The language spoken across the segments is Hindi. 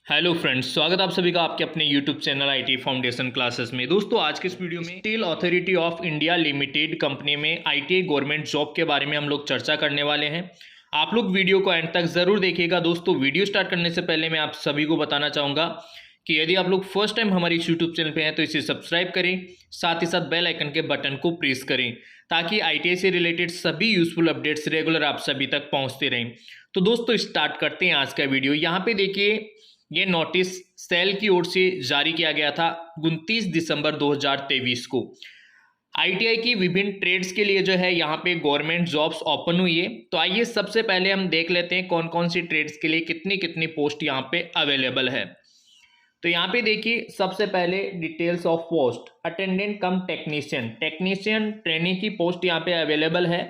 हेलो फ्रेंड्स, स्वागत आप सभी का आपके अपने YouTube channel IT foundation classes में। दोस्तों, आज के इस वीडियो में steel authority of India limited company में आईटीआई गवर्नमेंट जॉब के बारे में हम लोग चर्चा करने वाले हैं। आप लोग वीडियो को एंड तक जरूर देखिएगा। दोस्तों, वीडियो स्टार्ट करने से पहले मैं आप सभी को बताना चाहूँगा कि यदि आप लोग फर्स्ट टाइम हमारे इस यूट्यूब चैनल पर हैं तो इसे सब्सक्राइब करें, साथ ही साथ बेल आइकन के बटन को प्रेस करें ताकि आईटीआई से रिलेटेड सभी यूजफुल अपडेट्स रेगुलर आप सभी तक पहुँचते रहें। तो दोस्तों, स्टार्ट करते हैं आज का वीडियो। यहाँ पे देखिए, ये नोटिस सेल की ओर से जारी किया गया था 29 दिसंबर 2023 को। आईटीआई की विभिन्न ट्रेड्स के लिए जो है यहाँ पे गवर्नमेंट जॉब्स ओपन हुई है। तो आइए सबसे पहले हम देख लेते हैं कौन कौन सी ट्रेड्स के लिए कितनी कितनी पोस्ट यहाँ पे अवेलेबल है। तो यहाँ पे देखिए, सबसे पहले details of post. Attendant come technician, technician training की पोस्ट यहाँ पे अवेलेबल है।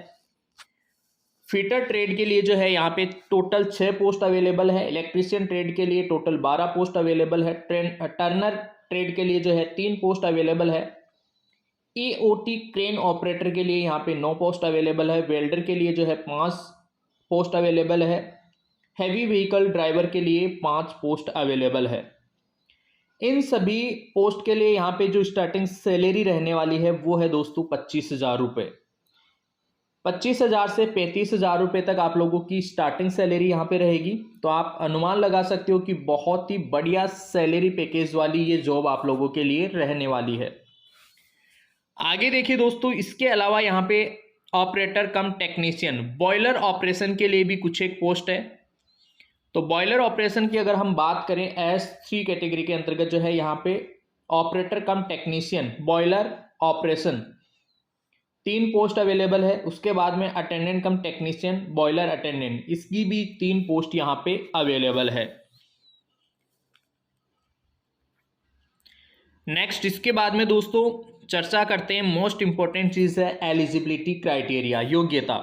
फिटर ट्रेड के लिए जो है यहाँ पे टोटल 6 पोस्ट अवेलेबल है। इलेक्ट्रीशियन ट्रेड के लिए टोटल 12 पोस्ट अवेलेबल है। टर्नर ट्रेड के लिए जो है 3 पोस्ट अवेलेबल है। ईओटी क्रेन ऑपरेटर के लिए यहाँ पे 9 पोस्ट अवेलेबल है। वेल्डर के लिए जो है 5 पोस्ट अवेलेबल है। हैवी व्हीकल ड्राइवर के लिए 5 पोस्ट अवेलेबल है। इन सभी पोस्ट के लिए यहाँ पे जो स्टार्टिंग सैलरी रहने वाली है वो है दोस्तों 25,000 रुपये। 25,000 से 35,000 रुपये तक आप लोगों की स्टार्टिंग सैलरी यहाँ पे रहेगी। तो आप अनुमान लगा सकते हो कि बहुत ही बढ़िया सैलरी पैकेज वाली ये जॉब आप लोगों के लिए रहने वाली है। आगे देखिए दोस्तों, इसके अलावा यहाँ पे ऑपरेटर कम टेक्नीशियन, बॉयलर ऑपरेशन के लिए भी कुछ एक पोस्ट है। तो बॉयलर ऑपरेशन की अगर हम बात करें S3 कैटेगरी के अंतर्गत जो है यहाँ पे ऑपरेटर कम technician boiler operation 3 post available है। उसके बाद में अटेंडेंट कम टेक्नीशियन बॉयलर अटेंडेंट, इसकी भी 3 पोस्ट यहाँ पे अवेलेबल है। नेक्स्ट, इसके बाद में दोस्तों चर्चा करते हैं, मोस्ट इंपॉर्टेंट चीज है एलिजिबिलिटी क्राइटेरिया, योग्यता।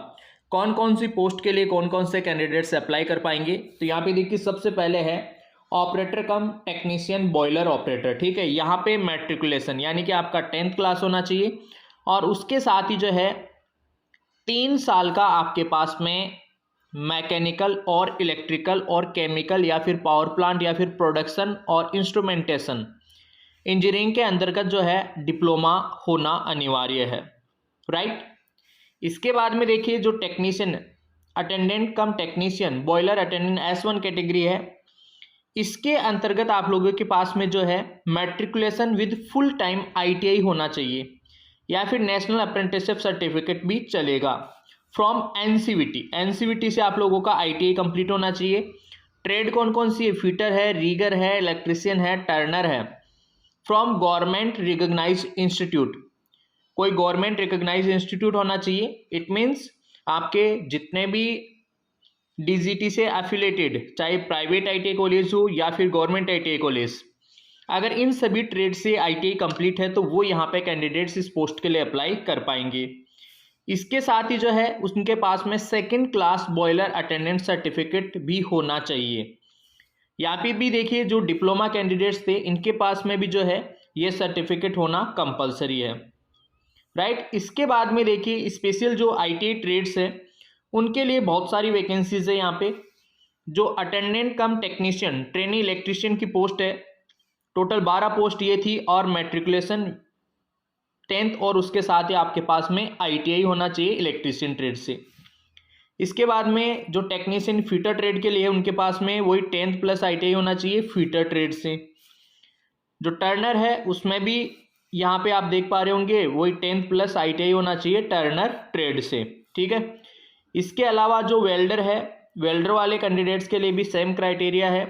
कौन कौन सी पोस्ट के लिए कौन कौन से कैंडिडेट्स अप्लाई कर पाएंगे। तो यहाँ पे देखिए, सबसे पहले है ऑपरेटर कम टेक्नीशियन बॉयलर ऑपरेटर। ठीक है, यहाँ पे मैट्रिकुलेशन यानी कि आपका 10th क्लास होना चाहिए और उसके साथ ही जो है 3 साल का आपके पास में मैकेनिकल और इलेक्ट्रिकल और केमिकल या फिर पावर प्लांट या फिर प्रोडक्शन और इंस्ट्रूमेंटेशन इंजीनियरिंग के अंतर्गत जो है डिप्लोमा होना अनिवार्य है। राइट। इसके बाद में देखिए, जो टेक्नीशियन अटेंडेंट कम technician boiler attendant S1 category है, इसके अंतर्गत आप लोगों के पास में जो है matriculation with full time ITI होना चाहिए या फिर नेशनल अप्रेंटिसशिप सर्टिफिकेट भी चलेगा फ्रॉम एनसीवीटी से आप लोगों का ITI कंप्लीट होना चाहिए। ट्रेड कौन कौन सी है, फिटर है, रीगर है, इलेक्ट्रीशियन है, टर्नर है। फ्रॉम गवर्नमेंट रिकॉग्नाइज्ड इंस्टीट्यूट, कोई गवर्नमेंट रिकॉग्नाइज्ड इंस्टीट्यूट होना चाहिए। इट मीन्स आपके जितने भी DGT से एफिलेटेड, चाहे प्राइवेट ITI कॉलेज हो या फिर गवर्नमेंट ITI कॉलेज, अगर इन सभी ट्रेड से ITI कंप्लीट है तो वो यहाँ पे कैंडिडेट्स इस पोस्ट के लिए अप्लाई कर पाएंगे। इसके साथ ही जो है उनके पास में 2nd class boiler attendant certificate भी होना चाहिए। यहाँ पे भी देखिए, जो डिप्लोमा कैंडिडेट्स थे इनके पास में भी जो है ये सर्टिफिकेट होना कंपलसरी है। राइट। इसके बाद में देखिए, स्पेशल जो ITI ट्रेड्स है उनके लिए बहुत सारी वैकेंसीज है। यहाँ पे जो अटेंडेंट कम टेक्नीशियन ट्रेनी इलेक्ट्रीशियन की पोस्ट है, टोटल 12 पोस्ट ये थी और मैट्रिकुलेशन 10th और उसके साथ ही आपके पास में ITI होना चाहिए इलेक्ट्रीशियन ट्रेड से। इसके बाद में जो टेक्नीशियन फीटर ट्रेड के लिए उनके पास में वही 10th प्लस ITI होना चाहिए फीटर ट्रेड से। जो टर्नर है उसमें भी यहाँ पे आप देख पा रहे होंगे वही 10th प्लस ITI होना चाहिए टर्नर ट्रेड से। ठीक है। इसके अलावा जो वेल्डर है, वेल्डर वाले कैंडिडेट्स के लिए भी सेम क्राइटेरिया है।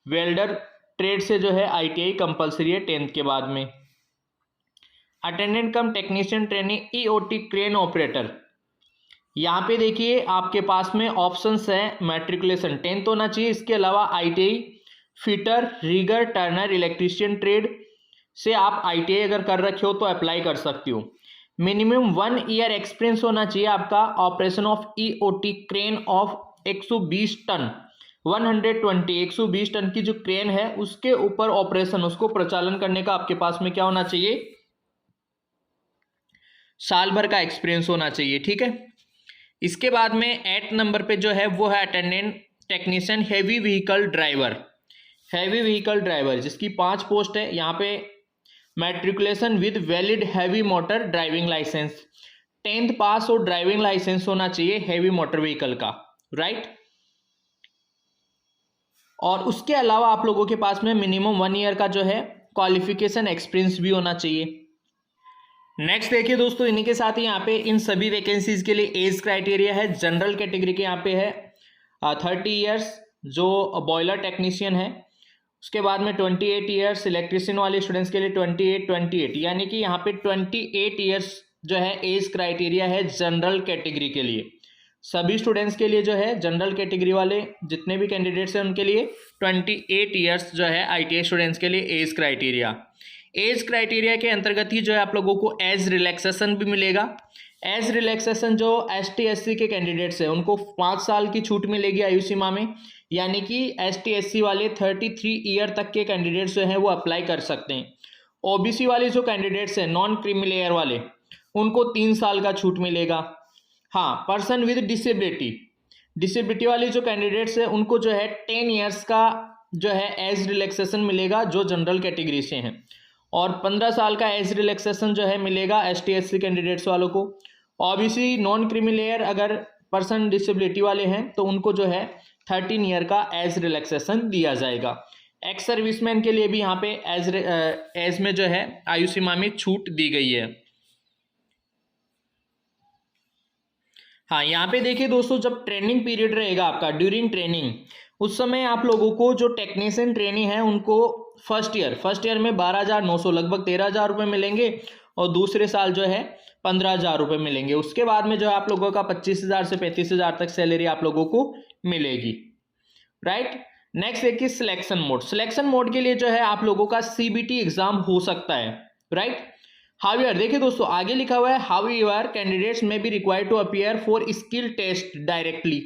वेल्डर ट्रेड से जो है ITI कंपलसरी है 10th के बाद में। अटेंडेंट कम technician training EOT crane operator, यहाँ पे देखिए आपके पास में ऑप्शंस है, मैट्रिकुलेशन 10th होना चाहिए, इसके अलावा ITI fitter, rigger, Turner, electrician trade से आप ITI अगर कर रखे हो तो अप्लाई कर सकते हो। मिनिमम 1 ईयर एक्सपीरियंस होना चाहिए आपका operation of EOT crane of 120 ton 120 ton की जो क्रेन है उसके ऊपर ऑपरेशन, उसको प्रचालन करने का आपके पास में क्या होना चाहिए, साल भर का एक्सपीरियंस होना चाहिए। ठीक है। इसके बाद में 8 नंबर पे जो है वो है attendant technician heavy vehicle driver. Heavy vehicle driver जिसकी 5 पोस्ट है। यहाँ पे matriculation with valid heavy motor driving licence, 10th pass और ड्राइविंग लाइसेंस होना चाहिए हैवी मोटर व्हीकल का, राइट। और उसके अलावा आप लोगों के पास में मिनिमम 1 ईयर का जो है क्वालिफिकेशन एक्सपीरियंस भी होना चाहिए। नेक्स्ट देखिए दोस्तों, इन्हीं के साथ ही यहाँ पे इन सभी वैकेंसीज के लिए एज क्राइटेरिया है। जनरल कैटेगरी के यहाँ पे है 30 ईयर्स जो बॉयलर टेक्नीशियन है। उसके बाद में 28 ईयर्स इलेक्ट्रिशियन वाले स्टूडेंट्स के लिए 28 यानी कि यहाँ पे 28 ईयर्स जो है एज क्राइटेरिया है जनरल कैटेगरी के लिए। सभी स्टूडेंट्स के लिए जो है जनरल कैटेगरी वाले जितने भी कैंडिडेट्स हैं उनके लिए 28 ईयर्स जो है ITI स्टूडेंट्स के लिए एज क्राइटेरिया। एज क्राइटेरिया के अंतर्गत ही जो है आप लोगों को एज रिलैक्सेशन भी मिलेगा। एज रिलैक्सेशन जो ST SC के कैंडिडेट्स हैं उनको 5 साल की छूट मिलेगी आयु सीमा में, यानी कि ST SC वाले 33 ईयर तक के कैंडिडेट्स जो हैं वो अप्लाई कर सकते हैं। OBC वाले जो कैंडिडेट्स हैं नॉन क्रीमी लेयर वाले उनको 3 साल का छूट मिलेगा। हाँ, पर्सन विद डिसेबिलिटी वाले जो कैंडिडेट्स हैं उनको जो है 10 ईयर्स का जो है एज रिलैक्सेशन मिलेगा जो जनरल कैटेगरी से हैं, और 15 साल का एज रिलैक्सेशन जो है मिलेगा ST SC कैंडिडेट्स वालों को। OBC नॉन क्रीमी लेयर अगर पर्सन डिसेबिलिटी वाले हैं तो उनको जो है 13 ईयर का एज रिलैक्सेशन दिया जाएगा। एक्स सर्विसमैन के लिए भी यहाँ पे एज में जो है आयु सीमा में छूट दी गई है। हाँ, यहाँ पे देखिए दोस्तों, जब ट्रेनिंग पीरियड रहेगा आपका ड्यूरिंग ट्रेनिंग, उस समय आप लोगों को जो टेक्नीशियन ट्रेनी है उनको फर्स्ट ईयर में 12,900 लगभग 13,000 रुपये मिलेंगे, और दूसरे साल जो है 15,000 रुपये मिलेंगे। उसके बाद में जो है आप लोगों का 25,000 से 35,000 तक सैलरी आप लोगों को मिलेगी, राइट। नेक्स्ट देखिए सिलेक्शन मोड। सिलेक्शन मोड के लिए जो है आप लोगों का CBT एग्जाम हो सकता है, राइट। हाउएवर देखिए दोस्तों, आगे लिखा हुआ है however candidates may be required to appear for skill test directly.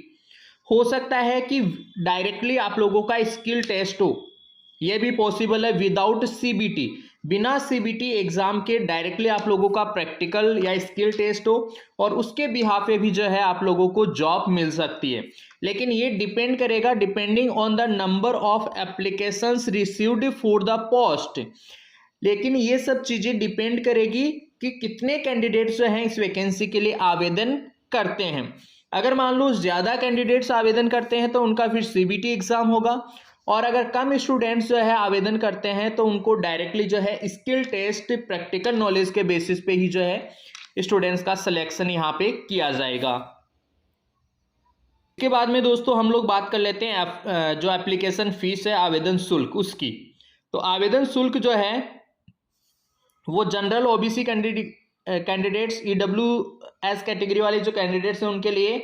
हो सकता है कि डायरेक्टली आप लोगों का स्किल टेस्ट हो, यह भी पॉसिबल है विदाउट CBT, बिना CBT एग्जाम के डायरेक्टली आप लोगों का प्रैक्टिकल या स्किल टेस्ट हो, और उसके बिहाफ पे भी जो है आप लोगों को जॉब मिल सकती है। लेकिन ये डिपेंड करेगा depending on the number of applications received for the post. लेकिन ये सब चीजें डिपेंड करेगी कि कितने कैंडिडेट्स जो हैं इस वैकेंसी के लिए आवेदन करते हैं। अगर मान लो ज़्यादा कैंडिडेट्स आवेदन करते हैं तो उनका फिर CBT एग्जाम होगा, और अगर कम स्टूडेंट्स जो है आवेदन करते हैं तो उनको डायरेक्टली जो है स्किल टेस्ट प्रैक्टिकल नॉलेज के बेसिस पे ही जो है स्टूडेंट्स का सिलेक्शन यहाँ पे किया जाएगा। इसके बाद में दोस्तों हम लोग बात कर लेते हैं जो एप्लीकेशन फीस है आवेदन शुल्क उसकी। तो आवेदन शुल्क जो है वो general OBC candidates EWS category वाले जो कैंडिडेट्स हैं उनके लिए,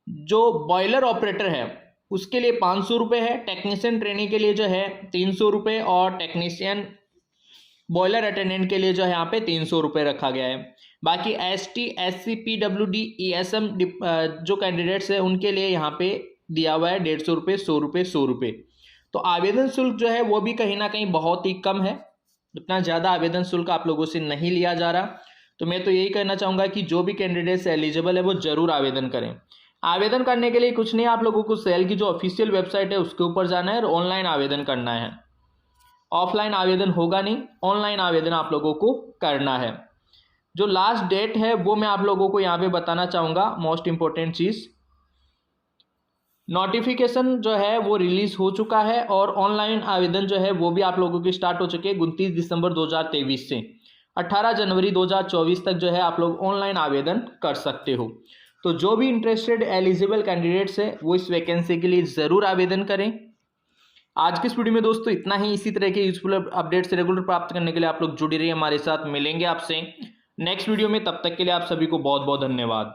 जो बॉयलर ऑपरेटर है उसके लिए 500 रुपये है, टेक्नीशियन ट्रेनिंग के लिए जो है 300 रुपये, और टेक्नीशियन बॉयलर अटेंडेंट के लिए जो है यहाँ पे 300 रुपये रखा गया है। बाकी ST SC PWD ESM जो कैंडिडेट्स हैं उनके लिए यहाँ पे दिया हुआ है 150 रुपये, 100 रुपये, 100 रुपये। तो आवेदन शुल्क जो है वो भी कहीं ना कहीं बहुत ही कम है, इतना ज़्यादा आवेदन शुल्क आप लोगों से नहीं लिया जा रहा। तो मैं तो यही कहना चाहूँगा कि जो भी कैंडिडेट्स एलिजिबल है वो ज़रूर आवेदन करें। आवेदन करने के लिए कुछ नहीं, आप लोगों को सेल की जो ऑफिशियल वेबसाइट है उसके ऊपर जाना है और ऑनलाइन आवेदन करना है। ऑफलाइन आवेदन होगा नहीं, ऑनलाइन आवेदन आप लोगों को करना है। जो लास्ट डेट है वो मैं आप लोगों को यहाँ पे बताना चाहूँगा, मोस्ट इंपॉर्टेंट चीज़, नोटिफिकेशन जो है वो रिलीज हो चुका है, और ऑनलाइन आवेदन जो है वो भी आप लोगों की स्टार्ट हो चुके हैं 29 दिसंबर 2023 से 18 जनवरी 2024 तक जो है आप लोग ऑनलाइन आवेदन कर सकते हो। तो जो भी इंटरेस्टेड एलिजिबल कैंडिडेट्स हैं वो इस वैकेंसी के लिए ज़रूर आवेदन करें। आज की इस वीडियो में दोस्तों इतना ही। इसी तरह के यूजफुल अपडेट्स रेगुलर प्राप्त करने के लिए आप लोग जुड़े रहिए हमारे साथ। मिलेंगे आपसे नेक्स्ट वीडियो में, तब तक के लिए आप सभी को बहुत बहुत धन्यवाद।